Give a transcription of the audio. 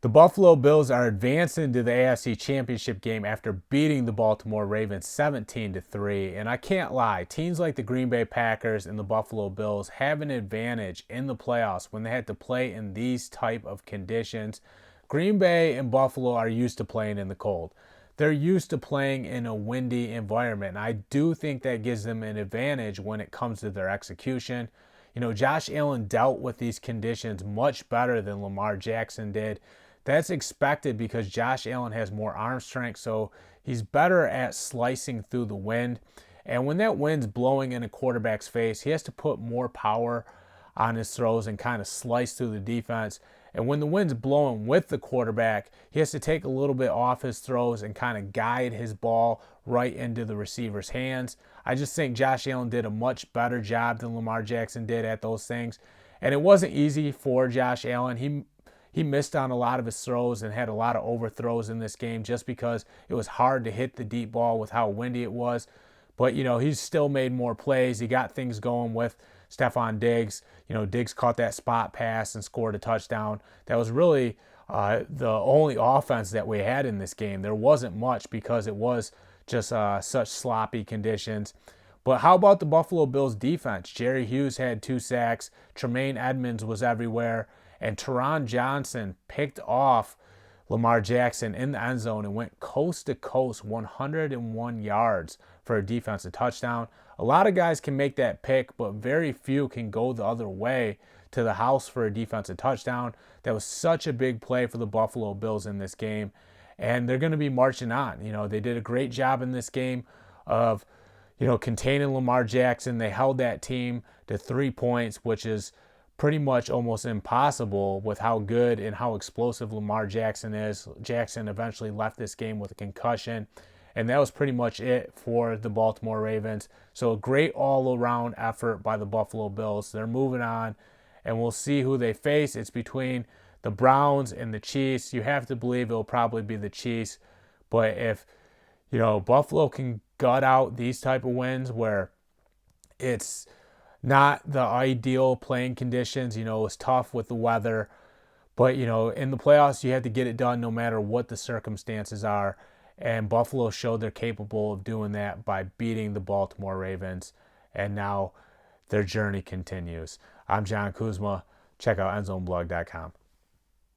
The Buffalo Bills are advancing to the AFC Championship game after beating the Baltimore Ravens 17-3. And I can't lie, teams like the Green Bay Packers and the Buffalo Bills have an advantage in the playoffs when they had to play in these type of conditions. Green Bay and Buffalo are used to playing in the cold. They're used to playing in a windy environment. And I do think that gives them an advantage when it comes to their execution. Josh Allen dealt with these conditions much better than Lamar Jackson did. That's expected because Josh Allen has more arm strength, so he's better at slicing through the wind. And when that wind's blowing in a quarterback's face, he has to put more power on his throws and kind of slice through the defense. And when the wind's blowing with the quarterback, he has to take a little bit off his throws and kind of guide his ball right into the receiver's hands. I just think Josh Allen did a much better job than Lamar Jackson did at those things. And it wasn't easy for Josh Allen. He missed on a lot of his throws and had a lot of overthrows in this game just because it was hard to hit the deep ball with how windy it was. But, he's still made more plays. He got things going with Stephon Diggs. Diggs caught that spot pass and scored a touchdown. That was really the only offense that we had in this game. There wasn't much because it was just such sloppy conditions. But how about the Buffalo Bills defense? Jerry Hughes had 2 sacks. Tremaine Edmonds was everywhere. And Teron Johnson picked off Lamar Jackson in the end zone and went coast to coast 101 yards for a defensive touchdown. A lot of guys can make that pick, but very few can go the other way to the house for a defensive touchdown. That was such a big play for the Buffalo Bills in this game. And they're going to be marching on. They did a great job in this game of, containing Lamar Jackson. They held that team to 3 points, which is pretty much almost impossible with how good and how explosive Lamar Jackson is. Jackson eventually left this game with a concussion, and that was pretty much it for the Baltimore Ravens. So a great all-around effort by the Buffalo Bills. They're moving on, and we'll see who they face. It's between the Browns and the Chiefs. You have to believe it'll probably be the Chiefs, but if Buffalo can gut out these type of wins where it's not the ideal playing conditions. It was tough with the weather. But, in the playoffs, you have to get it done no matter what the circumstances are. And Buffalo showed they're capable of doing that by beating the Baltimore Ravens. And now their journey continues. I'm John Kuzma. Check out endzoneblog.com.